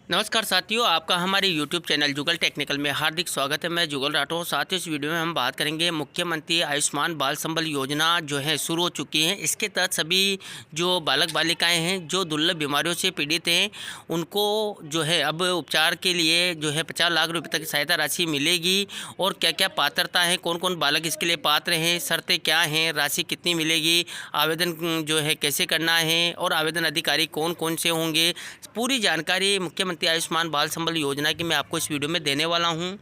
नमस्कार साथियों, आपका हमारे YouTube चैनल जुगल टेक्निकल में हार्दिक स्वागत है। मैं जुगल राठौर। साथियों, इस वीडियो में हम बात करेंगे मुख्यमंत्री आयुष्मान बाल संबल योजना जो है शुरू हो चुकी है। इसके तहत सभी जो बालक बालिकाएं हैं जो दुर्लभ बीमारियों से पीड़ित हैं उनको जो है अब उपचार के लिए जो है 50 लाख रुपये तक सहायता राशि मिलेगी। और क्या क्या पात्रता है, कौन कौन बालक इसके लिए पात्र हैं, शर्तें क्या हैं, राशि कितनी मिलेगी, आवेदन जो है कैसे करना है और आवेदन अधिकारी कौन कौन से होंगे, पूरी जानकारी मुख्यमंत्री आयुष्मान बाल संबल योजना की मैं आपको इस वीडियो में देने वाला हूं।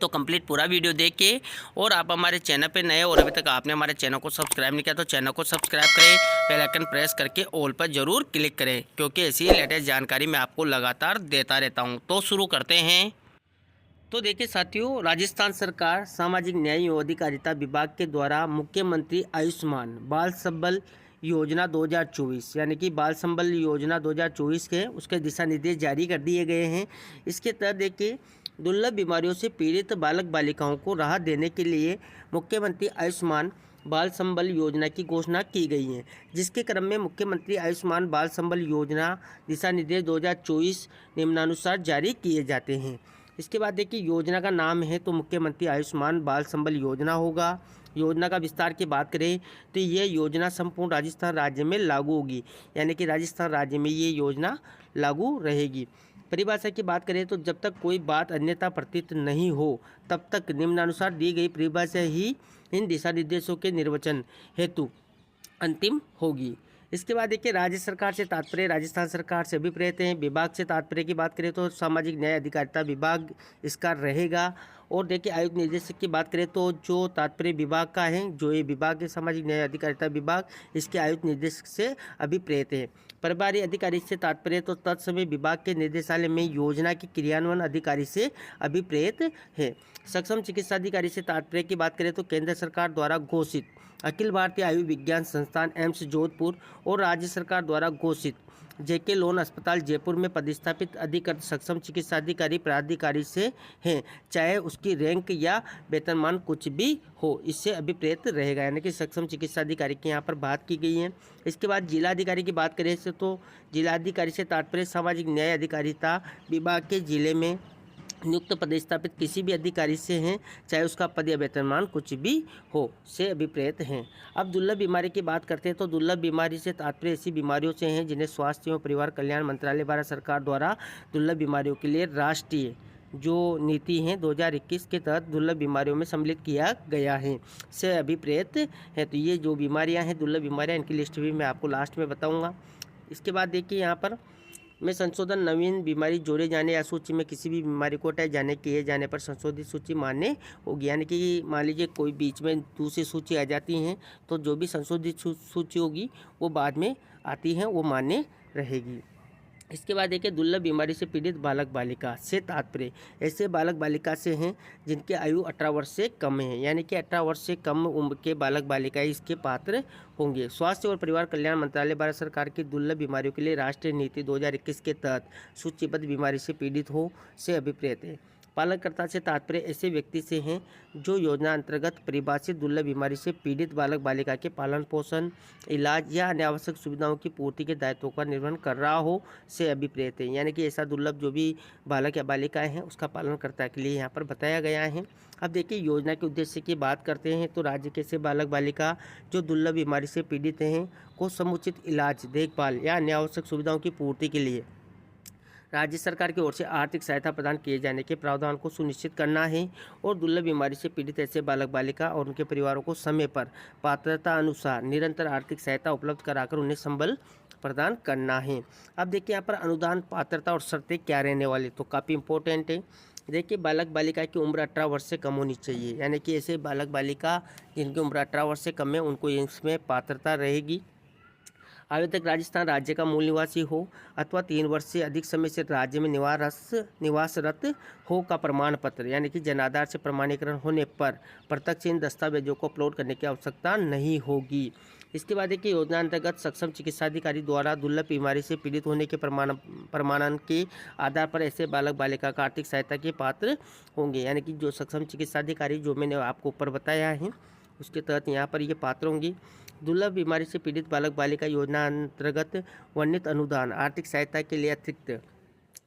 तो कंप्लीट पूरा वीडियो देख के और आप हमारे चैनल पे नए और अभी तक आपने हमारे चैनल को सब्सक्राइब नहीं किया तो चैनल को सब्सक्राइब करें, बेल आइकन प्रेस करके ऑल पर जरूर क्लिक करें, क्योंकि ऐसी लेटेस्ट जानकारी मैं आपको लगातार देता रहता हूं। तो शुरू करते हैं। तो देखिए साथियों, राजस्थान सरकार सामाजिक न्याय एवं अधिकारिता विभाग के द्वारा मुख्यमंत्री आयुष्मान बाल संबल योजना 2024 यानी कि बाल संबल योजना 2024 के उसके दिशा निर्देश जारी कर दिए गए हैं। इसके तहत देखिए दुर्लभ बीमारियों से पीड़ित बालक बालिकाओं को राहत देने के लिए मुख्यमंत्री आयुष्मान बाल संबल योजना की घोषणा की गई है, जिसके क्रम में मुख्यमंत्री आयुष्मान बाल संबल योजना दिशा निर्देश 2024 निम्नानुसार जारी किए जाते हैं। इसके बाद देखिए योजना का नाम है तो मुख्यमंत्री आयुष्मान बाल संबल योजना होगा। योजना का विस्तार की बात करें तो ये योजना संपूर्ण राजस्थान राज्य में लागू होगी, यानी कि राजस्थान राज्य में ये योजना लागू रहेगी। परिभाषा की बात करें तो जब तक कोई बात अन्यथा प्रतीत नहीं हो तब तक निम्नानुसार दी गई परिभाषा ही इन दिशा निर्देशों के निर्वचन हेतु अंतिम होगी। इसके बाद देखिए राज्य सरकार से तात्पर्य राजस्थान सरकार से अभिप्रेत हैं। विभाग से तात्पर्य की बात करें तो सामाजिक न्याय अधिकारिता विभाग इसका रहेगा। और देखिए आयुक्त निर्देशक की बात करें तो जो तात्पर्य विभाग का है, जो ये विभाग है सामाजिक न्याय अधिकारिता विभाग, इसके आयुक्त निर्देशक से अभिप्रेत है। प्रभारी अधिकारी से तात्पर्य तो तत्समय विभाग के निर्देशालय में योजना के क्रियान्वयन अधिकारी से अभिप्रेत है। सक्षम चिकित्सा अधिकारी से तात्पर्य की बात करें तो केंद्र सरकार द्वारा घोषित अखिल भारतीय आयुर्विज्ञान संस्थान एम्स जोधपुर और राज्य सरकार द्वारा घोषित जेके लोन अस्पताल जयपुर में पदस्थापित अधिकृत सक्षम चिकित्सा अधिकारी प्राधिकारी से हैं, चाहे उसकी रैंक या वेतनमान कुछ भी हो, इससे अभिप्रेत रहेगा। यानी कि सक्षम चिकित्सा अधिकारी की यहाँ पर बात की गई है। इसके बाद जिलाधिकारी की बात करें तो जिलाधिकारी से तात्पर्य सामाजिक न्याय अधिकारिता विभाग के जिले में नियुक्त पदस्थापित किसी भी अधिकारी से हैं, चाहे उसका पद या वेतनमान कुछ भी हो, से अभिप्रेत हैं। अब दुर्लभ बीमारी की बात करते हैं तो दुर्लभ बीमारी से तात्पर्य ऐसी बीमारियों से हैं जिन्हें स्वास्थ्य एवं परिवार कल्याण मंत्रालय भारत सरकार द्वारा दुर्लभ बीमारियों के लिए राष्ट्रीय जो नीति है 2021 के तहत दुर्लभ बीमारियों में सम्मिलित किया गया है, से अभिप्रेत है। तो ये जो बीमारियाँ हैं दुर्लभ बीमारियाँ, इनकी लिस्ट भी मैं आपको लास्ट में बताऊँगा। इसके बाद देखिए यहाँ पर में संशोधन नवीन बीमारी जोड़े जाने या सूची में किसी भी बीमारी को हटाए जाने किए जाने पर संशोधित सूची मान्य होगी। यानी कि मान लीजिए कोई बीच में दूसरी सूची आ जाती हैं तो जो भी संशोधित सूची होगी वो बाद में आती हैं वो मान्य रहेगी। इसके बाद देखिए दुर्लभ बीमारी से पीड़ित बालक बालिका से तात्पर्य ऐसे बालक बालिका से हैं जिनकी आयु 18 वर्ष से कम है, यानी कि 18 वर्ष से कम उम्र के बालक बालिकाएं इसके पात्र होंगे। स्वास्थ्य और परिवार कल्याण मंत्रालय भारत सरकार की दुर्लभ बीमारियों के लिए राष्ट्रीय नीति 2021 के तहत सूचीबद्ध बीमारी से पीड़ित हो, से अभिप्रेत है। पालनकर्ता से तात्पर्य ऐसे व्यक्ति से हैं जो योजना अंतर्गत परिभाषित दुर्लभ बीमारी से पीड़ित बालक बालिका के पालन पोषण, इलाज या अन्य आवश्यक सुविधाओं की पूर्ति के दायित्वों का निर्वहन कर रहा हो, से अभिप्रेत है। यानी कि ऐसा दुर्लभ जो भी बालक या बालिकाएं हैं उसका पालनकर्ता के लिए यहाँ पर बताया गया है। अब देखिए योजना के उद्देश्य की बात करते हैं तो राज्य के ऐसे बालक बालिका जो दुर्लभ बीमारी से पीड़ित हैं को समुचित इलाज, देखभाल या अन्य आवश्यक सुविधाओं की पूर्ति के लिए राज्य सरकार की ओर से आर्थिक सहायता प्रदान किए जाने के प्रावधान को सुनिश्चित करना है। और दुर्लभ बीमारी से पीड़ित ऐसे बालक बालिका और उनके परिवारों को समय पर पात्रता अनुसार निरंतर आर्थिक सहायता उपलब्ध कराकर उन्हें संबल प्रदान करना है। अब देखिए यहाँ पर अनुदान पात्रता और शर्तें क्या रहने वाली, तो काफ़ी इंपॉर्टेंट है। देखिए बालक बालिका की उम्र 18 वर्ष से कम होनी चाहिए, यानी कि ऐसे बालक बालिका जिनकी उम्र 18 वर्ष से कम है उनको इसमें पात्रता रहेगी। आवेदक राजस्थान राज्य का मूल निवासी हो अथवा 3 वर्ष से अधिक समय से राज्य में निवासरत हो का प्रमाण पत्र, यानी कि जनाधार से प्रमाणीकरण होने पर प्रत्यक्ष इन दस्तावेजों को अपलोड करने की आवश्यकता नहीं होगी। इसके बाद देखिए योजना अंतर्गत सक्षम चिकित्सा अधिकारी द्वारा दुर्लभ बीमारी से पीड़ित होने के प्रमाणन के आधार पर ऐसे बालक बालिका का आर्थिक सहायता के पात्र होंगे। यानी कि जो सक्षम चिकित्सा अधिकारी जो मैंने आपको ऊपर बताया है उसके तहत यहाँ पर ये पात्र होंगी। दुर्लभ बीमारी से पीड़ित बालक बालिका योजना अंतर्गत वर्णित अनुदान आर्थिक सहायता के लिए अतिरिक्त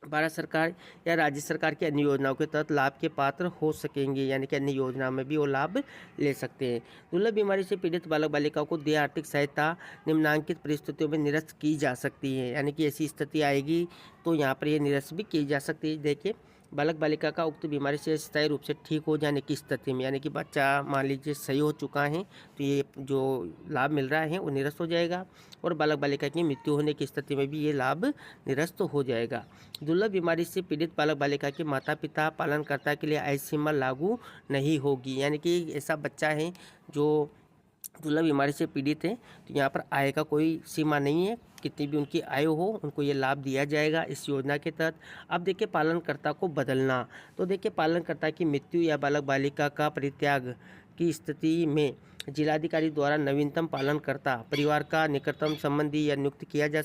भारत सरकार या राज्य सरकार की अन्य योजनाओं के तहत लाभ के पात्र हो सकेंगे, यानी कि अन्य योजनाओं में भी वो लाभ ले सकते हैं। दुर्लभ बीमारी से पीड़ित बालक बालिकाओं को देय आर्थिक सहायता निम्नलिखित परिस्थितियों में निरस्त की जा सकती है, यानी कि ऐसी स्थिति आएगी तो यहाँ पर ये निरस्त भी की जा सकती है। देखिए, बालक बालिका का उक्त बीमारी से स्थायी रूप से ठीक हो जाने की स्थिति में, यानी कि बच्चा मान लीजिए सही हो चुका है तो ये जो लाभ मिल रहा है वो निरस्त हो जाएगा, और बालक बालिका की मृत्यु होने की स्थिति में भी ये लाभ निरस्त हो जाएगा। दुर्लभ बीमारी से पीड़ित बालक बालिका के माता पिता पालनकर्ता के लिए आय सीमा लागू नहीं होगी, यानी कि ऐसा बच्चा है जो दुर्लभ बीमारी से पीड़ित है तो यहाँ पर आय का कोई सीमा नहीं है, कितनी भी उनकी आय हो उनको ये लाभ दिया जाएगा इस योजना के तहत। अब देखिए, पालनकर्ता को बदलना, तो देखिए पालनकर्ता की मृत्यु या बालक बालिका का परित्याग की स्थिति में जिलाधिकारी द्वारा नवीनतम पालनकर्ता परिवार का निकटतम संबंधी या नियुक्त किया जा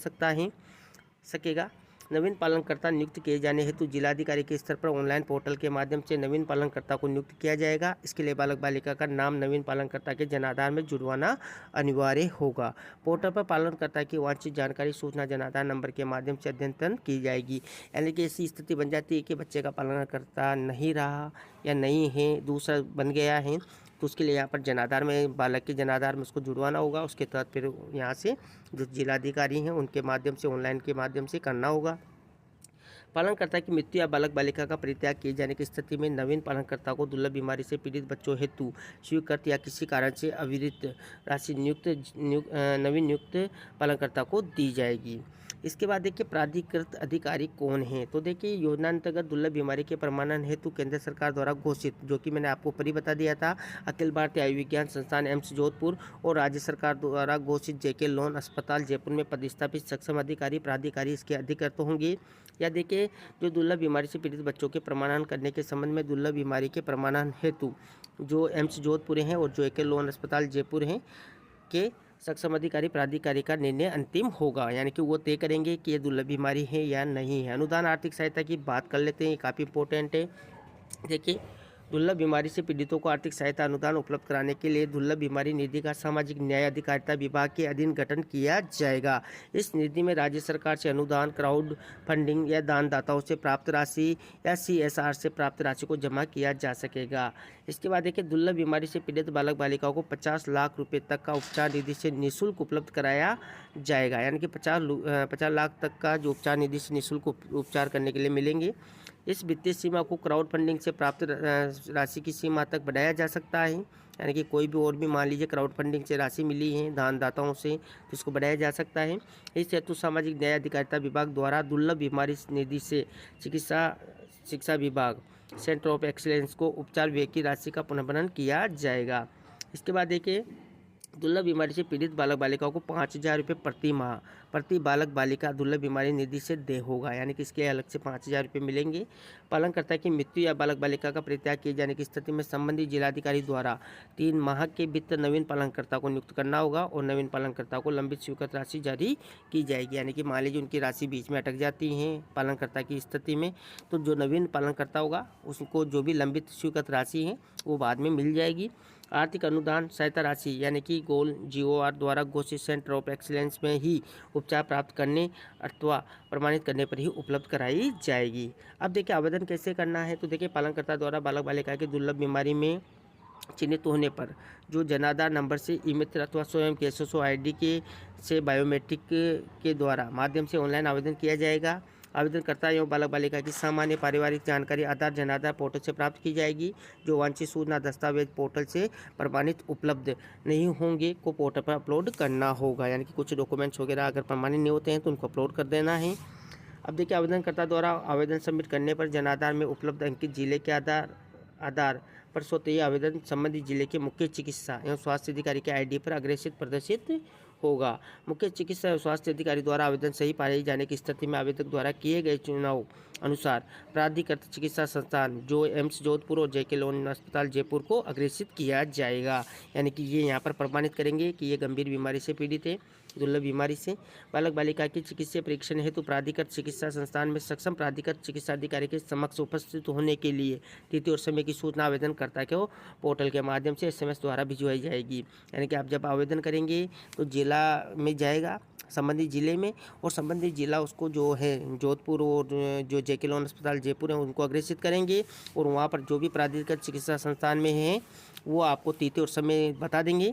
सकेगा। नवीन पालनकर्ता नियुक्त किए जाने हेतु जिलाधिकारी के स्तर पर ऑनलाइन पोर्टल के माध्यम से नवीन पालनकर्ता को नियुक्त किया जाएगा। इसके लिए बालक बालिका का नाम नवीन पालनकर्ता के जनाधार में जुड़वाना अनिवार्य होगा। पोर्टल पर पालनकर्ता की वांछित जानकारी सूचना जनाधार नंबर के माध्यम से अद्यतन की जाएगी, यानी कि ऐसी स्थिति बन जाती है कि बच्चे का पालनकर्ता नहीं रहा या नहीं है, दूसरा बन गया है, तो उसके लिए यहाँ पर जनाधार में बालक के जनाधार में उसको जुड़वाना होगा। उसके तहत फिर यहाँ से जो जिलाधिकारी हैं उनके माध्यम से ऑनलाइन के माध्यम से करना होगा। पालनकर्ता की मृत्यु या बालक बालिका का परित्याग किए जाने की स्थिति में नवीन पालनकर्ता को दुर्लभ बीमारी से पीड़ित बच्चों हेतु स्वीकृत या किसी कारण से अविरत राशि नवीन नियुक्त पालनकर्ता को दी जाएगी। इसके बाद देखिए, प्राधिकृत अधिकारी कौन है, तो देखिए योजना अंतर्गत दुर्लभ बीमारी के प्रमाणन हेतु केंद्र सरकार द्वारा घोषित, जो कि मैंने आपको ऊपर ही बता दिया था, अखिल भारतीय आयुर्विज्ञान संस्थान एम्स जोधपुर और राज्य सरकार द्वारा घोषित जेके लोन अस्पताल जयपुर में पदस्थापित सक्षम अधिकारी प्राधिकारी इसके अधिकृत होंगे। या देखिए, जो दुर्लभ बीमारी से पीड़ित बच्चों के प्रमाणन करने के संबंध में दुर्लभ बीमारी के प्रमाणन हेतु जो एम्स जोधपुर हैं और जो जेके लोन अस्पताल जयपुर हैं के सक्षम अधिकारी प्राधिकारी का निर्णय अंतिम होगा, यानी कि वो तय करेंगे कि ये दुर्लभ बीमारी है या नहीं है। अनुदान आर्थिक सहायता की बात कर लेते हैं, ये काफ़ी इंपॉर्टेंट है। देखिए, दुर्लभ बीमारी से पीड़ितों को आर्थिक सहायता अनुदान उपलब्ध कराने के लिए दुर्लभ बीमारी निधि का सामाजिक न्याय अधिकारिता विभाग के अधीन गठन किया जाएगा। इस निधि में राज्य सरकार से अनुदान, क्राउड फंडिंग या दानदाताओं से प्राप्त राशि या CSR से प्राप्त राशि को जमा किया जा सकेगा। इसके बाद देखिए, दुर्लभ बीमारी से पीड़ित बालक बालिकाओं को 50 लाख रुपये तक का उपचार निधि से निःशुल्क उपलब्ध कराया जाएगा, यानी कि 50 लाख तक का जो उपचार निधि से निःशुल्क उपचार करने के लिए मिलेंगे। इस वित्तीय सीमा को क्राउड फंडिंग से प्राप्त राशि की सीमा तक बढ़ाया जा सकता है, यानी कि कोई भी और भी मान लीजिए क्राउड फंडिंग से राशि मिली है दानदाताओं से तो इसको बढ़ाया जा सकता है। इस हेतु सामाजिक न्याय अधिकारिता विभाग द्वारा दुर्लभ बीमारी निधि से शिक्षा विभाग सेंटर ऑफ एक्सीलेंस को उपचार व्यय की राशि का पुनर्भरण किया जाएगा। इसके बाद देखिए, दुर्लभ बीमारी से पीड़ित बालक बालिकाओं को 5,000 रुपये प्रति माह प्रति बालक बालिका दुर्लभ बीमारी निधि से देय होगा, यानी कि इसके अलग से 5,000 रुपये मिलेंगे। पालनकर्ता की मृत्यु या बालक बालिका का परित्याग किए जाने की स्थिति में संबंधित जिलाधिकारी द्वारा 3 माह के भीतर नवीन पालनकर्ता को नियुक्त करना होगा और नवीन पालनकर्ता को लंबित स्वीकृत राशि जारी की जाएगी, यानी कि मान लीजिए उनकी राशि बीच में अटक जाती है पालनकर्ता की स्थिति में, तो जो नवीन पालनकर्ता होगा उसको जो भी लंबित स्वीकृत राशि है वो बाद में मिल जाएगी। आर्थिक अनुदान सहायता राशि, यानी कि गोल GOR द्वारा घोषित सेंटर ऑफ एक्सीलेंस में ही उपचार प्राप्त करने अथवा प्रमाणित करने पर ही उपलब्ध कराई जाएगी। अब देखिए, आवेदन कैसे करना है, तो देखिए पालनकर्ता द्वारा बालक बालिका की दुर्लभ बीमारी में चिन्हित होने पर जो जनाधार नंबर से ई-मित्र अथवा स्वयं के SSO ID के से बायोमेट्रिक के द्वारा माध्यम से ऑनलाइन आवेदन किया जाएगा। आवेदनकर्ता एवं बालक बालिका की सामान्य पारिवारिक जानकारी आधार जनाधार पोर्टल से प्राप्त की जाएगी। जो वांछित सूचना दस्तावेज पोर्टल से प्रमाणित उपलब्ध नहीं होंगे को पोर्टल पर अपलोड करना होगा, यानी कि कुछ डॉक्यूमेंट्स वगैरह अगर प्रमाणित नहीं होते हैं तो उनको अपलोड कर देना है। अब देखिए, आवेदनकर्ता द्वारा आवेदन सबमिट करने पर जनाधार में उपलब्ध अंकित जिले के आधार पर स्वतः ही आवेदन संबंधित जिले के मुख्य चिकित्सा एवं स्वास्थ्य अधिकारी के ID पर अग्रेसित प्रदर्शित होगा। मुख्य चिकित्सा एवं स्वास्थ्य अधिकारी द्वारा आवेदन सही पाए जाने की स्थिति में आवेदक द्वारा किए गए चुनाव अनुसार प्राधिकृत चिकित्सा संस्थान जो एम्स जोधपुर और जेके लोन अस्पताल जयपुर को अग्रेसित किया जाएगा, यानी कि ये यहाँ पर प्रमाणित करेंगे कि ये गंभीर बीमारी से पीड़ित है, दुर्लभ बीमारी से। बालक बालिका की चिकित्सीय परीक्षण हेतु प्राधिकृत चिकित्सा संस्थान में सक्षम प्राधिकृत चिकित्सा अधिकारी के समक्ष उपस्थित होने के लिए तिथि और समय की सूचना आवेदनकर्ता के पोर्टल के माध्यम से SMS द्वारा भिजवाई जाएगी, यानी कि आप जब आवेदन करेंगे तो जिला में जाएगा संबंधित ज़िले में, और संबंधित ज़िला उसको जो है जोधपुर और जो जेके लोन अस्पताल जयपुर है उनको अग्रेसित करेंगे, और वहाँ पर जो भी प्राधिकृत चिकित्सा संस्थान में हैं वो आपको तिथि और समय बता देंगे।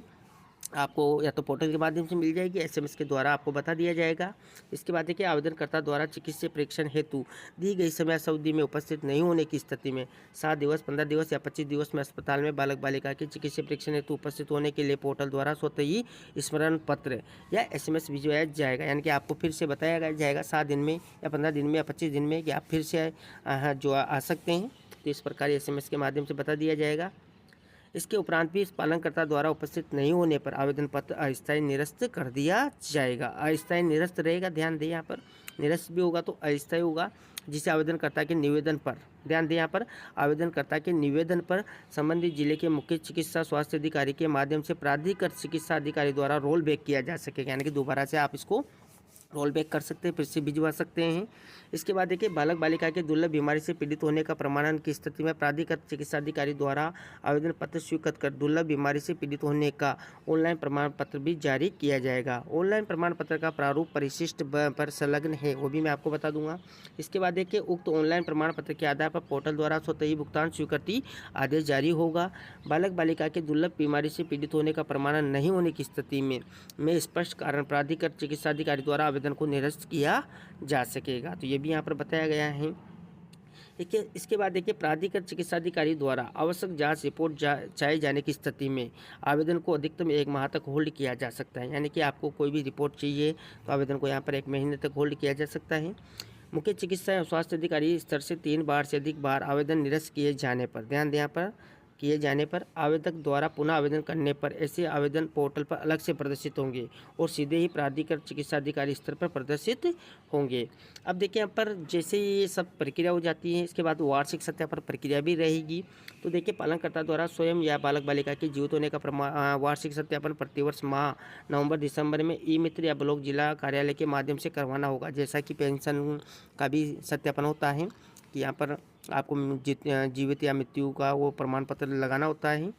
आपको या तो पोर्टल के माध्यम से मिल जाएगी, एसएमएस के द्वारा आपको बता दिया जाएगा। इसके बाद देखिए, आवेदनकर्ता द्वारा चिकित्सीय परीक्षण हेतु दी गई समय अवधि में उपस्थित नहीं होने की स्थिति में 7 दिवस, 15 दिवस या 25 दिवस में अस्पताल में बालक बालिका के चिकित्सीय परीक्षण हेतु उपस्थित होने के लिए पोर्टल द्वारा स्वतः ही स्मरण पत्र या एसएमएस भिजवाया जाएगा। यानी कि आपको फिर से बताया जाएगा 7 दिन में या 15 दिन में या 25 दिन में कि आप फिर से जो आ सकते हैं। तो इस प्रकार एसएमएस के माध्यम से बता दिया जाएगा। इसके उपरांत भी इस पालनकर्ता द्वारा उपस्थित नहीं होने पर आवेदन पत्र अस्थायी निरस्त कर दिया जाएगा। अस्थायी निरस्त रहेगा, ध्यान दें यहाँ पर, निरस्त भी होगा तो अस्थायी होगा, जिसे आवेदनकर्ता के निवेदन पर, ध्यान दें यहाँ पर, आवेदनकर्ता के निवेदन पर संबंधित जिले के मुख्य चिकित्सा स्वास्थ्य अधिकारी के माध्यम से प्राधिकृत चिकित्सा अधिकारी द्वारा रोल बैक किया जा सकेगा। यानी कि दोबारा से आप इसको रोल बैक कर सकते हैं, फिर से भिजवा सकते हैं। इसके बाद देखिए, बालक बालिका के दुर्लभ बीमारी से पीड़ित होने का प्रमाणन की स्थिति में प्राधिकृत चिकित्सा अधिकारी द्वारा आवेदन पत्र स्वीकृत कर दुर्लभ बीमारी से पीड़ित होने का ऑनलाइन प्रमाण पत्र भी जारी किया जाएगा। ऑनलाइन प्रमाण पत्र का प्रारूप परिशिष्ट पर संलग्न है, वो भी मैं आपको बता दूंगा। इसके बाद देखिए, उक्त ऑनलाइन प्रमाण पत्र के आधार पर पोर्टल द्वारा स्वतः ही भुगतान स्वीकृति आदेश जारी होगा। बालक बालिका के दुर्लभ बीमारी से पीड़ित होने का प्रमाणन नहीं होने की स्थिति में स्पष्ट कारण प्राधिकृत चिकित्सा अधिकारी द्वारा आवेदन को निरस्त किया जा सकेगा। तो ये भी यहाँ पर बताया गया है। देखिए, इसके बाद देखिए, प्राधिकृत चिकित्सा अधिकारी द्वारा आवश्यक जांच रिपोर्ट चाहे जाने की स्थिति में आवेदन को अधिकतम 1 माह तक होल्ड किया जा सकता है। यानी कि आपको कोई भी रिपोर्ट चाहिए तो आवेदन को यहाँ पर 1 महीने तक होल्ड किया जा सकता है। मुख्य चिकित्सा एवं स्वास्थ्य अधिकारी स्तर से 3 बार से अधिक बार आवेदन निरस्त किए जाने पर, ध्यान दें यहाँ पर, किए जाने पर आवेदक द्वारा पुनः आवेदन करने पर ऐसे आवेदन पोर्टल पर अलग से प्रदर्शित होंगे और सीधे ही प्राधिकृत चिकित्सा अधिकारी स्तर पर प्रदर्शित होंगे। अब देखिए, यहाँ पर जैसे ये सब प्रक्रिया हो जाती है, इसके बाद वार्षिक सत्यापन प्रक्रिया भी रहेगी। तो देखिए, पालनकर्ता द्वारा स्वयं या बालक बालिका के जीवित होने का वार्षिक सत्यापन प्रतिवर्ष माह नवंबर दिसंबर में ई मित्र या ब्लॉक जिला कार्यालय के माध्यम से करवाना होगा। जैसा कि पेंशन का भी सत्यापन होता है कि यहाँ पर आपको जीवित या मृत्यु का वो प्रमाण पत्र लगाना होता है।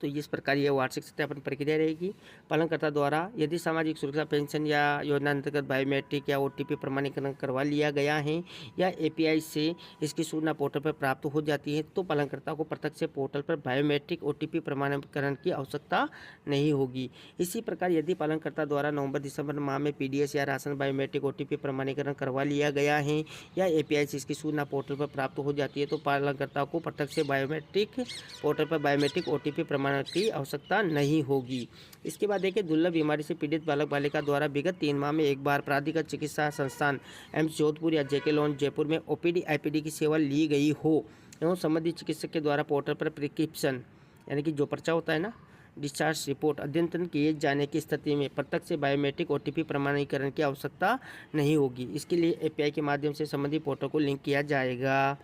तो इस प्रकार यह वार्षिक सत्यापन प्रक्रिया रहेगी। पालनकर्ता द्वारा यदि सामाजिक सुरक्षा पेंशन या योजना अंतर्गत बायोमेट्रिक या ओटीपी प्रमाणीकरण करवा लिया गया है या एपीआई से इसकी सूचना पोर्टल पर प्राप्त हो जाती है तो पालनकर्ता को प्रत्यक्ष से पोर्टल पर बायोमेट्रिक ओटीपी प्रमाणीकरण की आवश्यकता नहीं होगी। इसी प्रकार यदि पालनकर्ता द्वारा नवंबर दिसंबर माह में पीडीएस या राशन बायोमेट्रिक ओटीपी प्रमाणीकरण करवा लिया गया है या एपीआई से इसकी सूचना पोर्टल पर प्राप्त हो जाती है तो पालनकर्ता को प्रत्यक्ष से बायोमेट्रिक पोर्टल पर बायोमेट्रिक ओटीपी प्रमाण की आवश्यकता नहीं होगी। इसके बाद देखिए, दुर्लभ बीमारी से पीड़ित बालक बालिका द्वारा विगत 3 माह में एक बार प्राधिकृत चिकित्सा संस्थान एम्स जोधपुर या जेके लोन जयपुर में ओपीडी आईपीडी की सेवा ली गई हो एवं संबंधित चिकित्सक के द्वारा पोर्टल पर प्रिस्क्रिप्शन यानी कि जो पर्चा होता है ना, डिस्चार्ज रिपोर्ट अद्यतन किए जाने की स्थिति में प्रत्यक्ष से बायोमेट्रिक ओटीपी प्रमाणीकरण की आवश्यकता नहीं होगी। इसके लिए एपीआई के माध्यम से संबंधित पोर्टल को लिंक किया जाएगा।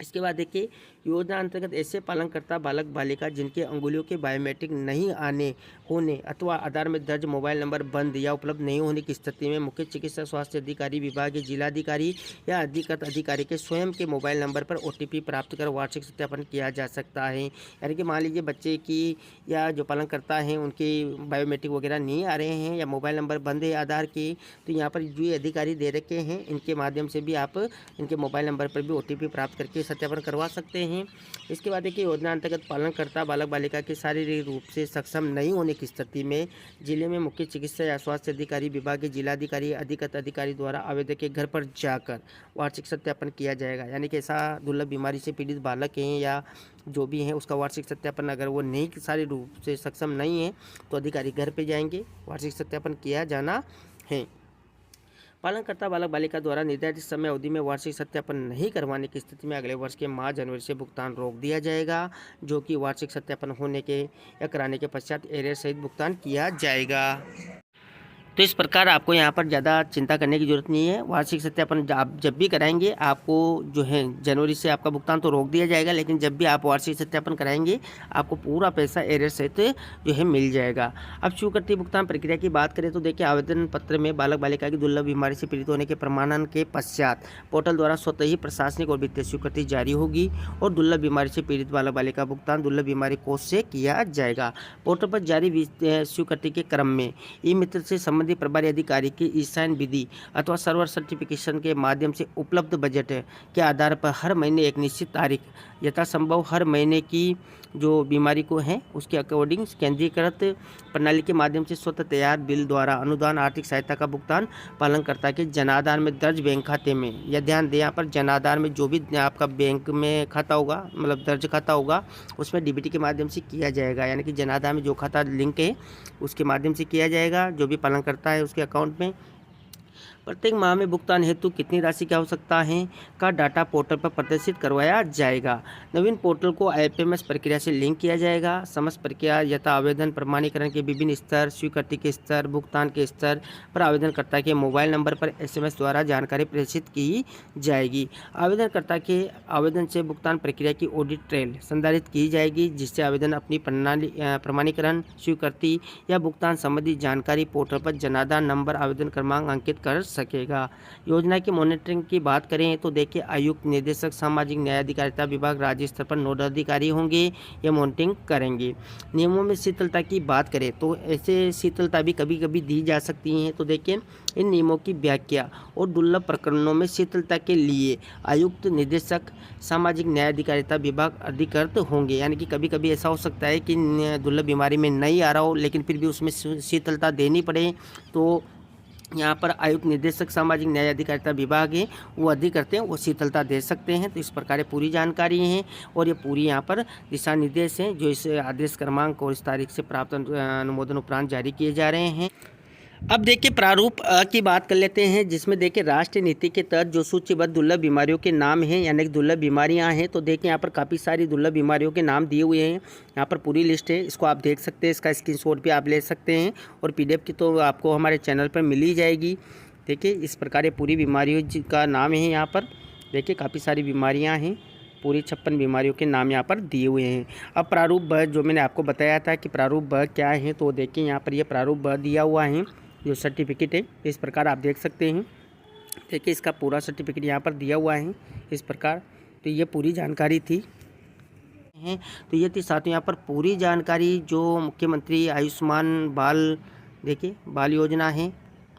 इसके बाद देखिए, योजना अंतर्गत ऐसे पालनकर्ता बालक बालिका जिनके अंगुलियों के बायोमेट्रिक नहीं आने होने अथवा आधार में दर्ज मोबाइल नंबर बंद या उपलब्ध नहीं होने की स्थिति में मुख्य चिकित्सा स्वास्थ्य अधिकारी विभागीय जिलाधिकारी या अधिकृत अधिकारी के स्वयं के मोबाइल नंबर पर ओटीपी प्राप्त कर वार्षिक सत्यापन किया जा सकता है। यानी कि मान लीजिए बच्चे की या जो पालनकर्ता हैं उनके बायोमेट्रिक वगैरह नहीं आ रहे हैं या मोबाइल नंबर बंद है आधार के, तो यहाँ पर जो अधिकारी दे रखे हैं इनके माध्यम से भी आप इनके मोबाइल नंबर पर भी ओटीपी प्राप्त करके सत्यापन करवा सकते हैं। इसके बाद देखिए, योजना अंतर्गत पालनकर्ता बालक बालिका के शारीरिक रूप से सक्षम नहीं होने की स्थिति में जिले में मुख्य चिकित्सा या स्वास्थ्य अधिकारी विभागीय जिलाधिकारी अधिकृत अधिकारी द्वारा आवेदक के घर पर जाकर वार्षिक सत्यापन किया जाएगा। यानी कि ऐसा दुर्लभ बीमारी से पीड़ित बालक हैं या जो भी हैं उसका वार्षिक सत्यापन अगर वो नहीं शारीरिक रूप से सक्षम नहीं है तो अधिकारी घर पर जाएंगे, वार्षिक सत्यापन किया जाना है। पालनकर्ता बालक बालिका द्वारा निर्धारित समय अवधि में वार्षिक सत्यापन नहीं करवाने की स्थिति में अगले वर्ष के माह जनवरी से भुगतान रोक दिया जाएगा, जो कि वार्षिक सत्यापन होने के या कराने के पश्चात एरियर सहित भुगतान किया जाएगा। तो इस प्रकार आपको यहाँ पर ज़्यादा चिंता करने की ज़रूरत नहीं है। वार्षिक सत्यापन आप जब भी कराएंगे आपको जो है जनवरी से आपका भुगतान तो रोक दिया जाएगा, लेकिन जब भी आप वार्षिक सत्यापन कराएंगे आपको पूरा पैसा एरियर सहित जो है मिल जाएगा। अब स्वीकृति भुगतान प्रक्रिया की बात करें तो देखिए, आवेदन पत्र में बालक बालिका की दुर्लभ बीमारी से पीड़ित होने के प्रमाणन के पश्चात पोर्टल द्वारा स्वतः ही प्रशासनिक और वित्तीय स्वीकृति जारी होगी और दुर्लभ बीमारी से पीड़ित बालक बालिका भुगतान दुर्लभ बीमारी कोष से किया जाएगा। पोर्टल पर जारी स्वीकृति के क्रम में ई मित्र से संबंधित प्रभारी अधिकारी की ई-साइन विधि अथवा सर्वर सर्टिफिकेशन के माध्यम से उपलब्ध बजट के आधार पर हर महीने एक निश्चित तारीख यथासंभव हर महीने की जो बीमारी को है उसके अकॉर्डिंग केंद्रीकृत प्रणाली के माध्यम से स्वतः तैयार बिल द्वारा अनुदान आर्थिक सहायता का भुगतान पालनकर्ता के जनाधार में दर्ज बैंक खाते में, या ध्यान दें यहाँ पर जनाधार में जो भी आपका बैंक में खाता होगा मतलब दर्ज खाता होगा उसमें डीबीटी के माध्यम से किया जाएगा, यानी कि जनाधार में जो खाता लिंक है उसके माध्यम से किया जाएगा जो भी पालनकर्ता है उसके अकाउंट में। प्रत्येक माह में भुगतान हेतु कितनी राशि की आवश्यकता है का डाटा पोर्टल पर प्रदर्शित करवाया जाएगा। नवीन पोर्टल को IFMS प्रक्रिया से लिंक किया जाएगा। समस्त प्रक्रिया यथा आवेदन प्रमाणीकरण के विभिन्न स्तर, स्वीकृति के स्तर, भुगतान के स्तर पर आवेदनकर्ता के मोबाइल नंबर पर SMS द्वारा जानकारी प्रेषित की जाएगी। आवेदनकर्ता के आवेदन से भुगतान प्रक्रिया की ऑडिट ट्रेल संधारित की जाएगी, जिससे आवेदन अपनी प्रमाणीकरण, स्वीकृति या भुगतान संबंधी जानकारी पोर्टल पर जनाधार नंबर, आवेदन क्रमांक अंकित कर सकेगा। योजना की मॉनिटरिंग की बात करें तो देखिए आयुक्त, निदेशक, सामाजिक न्याय अधिकारिता विभाग राज्य स्तर पर नोडल अधिकारी होंगे, ये मॉनिटरिंग करेंगे। नियमों में शिथिलता की बात करें तो ऐसे शिथिलता भी कभी कभी दी जा सकती हैं। तो देखिए इन नियमों की व्याख्या और दुर्लभ प्रकरणों में शिथिलता के लिए आयुक्त, निदेशक, सामाजिक न्याय अधिकारिता विभाग अधिकृत होंगे, यानी कि कभी कभी ऐसा हो सकता है कि दुर्लभ बीमारी में नहीं आ रहा हो लेकिन फिर भी उसमें शिथिलता देनी पड़े, तो यहाँ पर आयुक्त, निदेशक, सामाजिक न्याय अधिकारिता विभाग है वो अधिकृत हैं, वो शीतलता दे सकते हैं। तो इस प्रकार पूरी जानकारी है और ये पूरी यहाँ पर दिशा निर्देश हैं जो इस आदेश क्रमांक और इस तारीख से प्राप्त अनुमोदन उपरांत जारी किए जा रहे हैं। अब देखिए प्रारूप की बात कर लेते हैं, जिसमें देखिए राष्ट्रीय नीति के तहत जो सूचीबद्ध दुर्लभ बीमारियों के नाम हैं यानी कि दुर्लभ बीमारियां हैं, तो देखिए यहाँ पर काफ़ी सारी दुर्लभ बीमारियों के नाम दिए हुए हैं। यहाँ पर पूरी लिस्ट है, इसको आप देख सकते हैं, इसका स्क्रीनशॉट भी आप ले सकते हैं और PDF की तो आपको हमारे चैनल पर मिल ही जाएगी। देखिए इस प्रकार पूरी बीमारियों का नाम है यहाँ पर। देखिए काफ़ी सारी बीमारियाँ हैं, पूरी 56 बीमारियों के नाम यहाँ पर दिए हुए हैं। अब प्रारूप ब जो मैंने आपको बताया था कि प्रारूप ब क्या है, तो देखिए यहाँ पर ये प्रारूप ब दिया हुआ है जो सर्टिफिकेट है, इस प्रकार आप देख सकते हैं। देखिए इसका पूरा सर्टिफिकेट यहाँ पर दिया हुआ है इस प्रकार। तो ये पूरी जानकारी थी तो ये थी साथियों यहाँ पर पूरी जानकारी जो मुख्यमंत्री आयुष्मान देखिए बाल योजना है,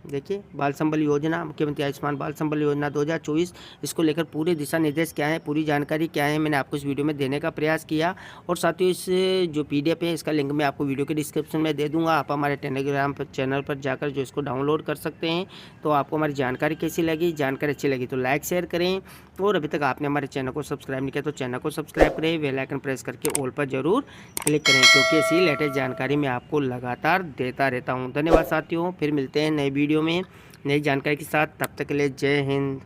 देखिए बाल संबल योजना, मुख्यमंत्री आयुष्मान बाल संबल योजना 2024, इसको लेकर पूरे दिशा निर्देश क्या है, पूरी जानकारी क्या है, मैंने आपको इस वीडियो में देने का प्रयास किया। और साथियों इस जो PDF है इसका लिंक मैं आपको वीडियो के डिस्क्रिप्शन में दे दूंगा, आप हमारे टेलीग्राम पर चैनल पर जाकर जो इसको डाउनलोड कर सकते हैं। तो आपको हमारी जानकारी कैसी लगी, जानकारी अच्छी लगी तो लाइक शेयर करें, और अभी तक आपने हमारे चैनल को सब्सक्राइब नहीं किया तो चैनल को सब्सक्राइब करें, बेल आइकन प्रेस करके ऑल पर जरूर क्लिक करें, क्योंकि ऐसी लेटेस्ट जानकारी मैं आपको लगातार देता रहता हूँ। धन्यवाद साथियों, फिर मिलते हैं नए वीडियो में नई जानकारी के साथ, तब तक के लिए जय हिंद।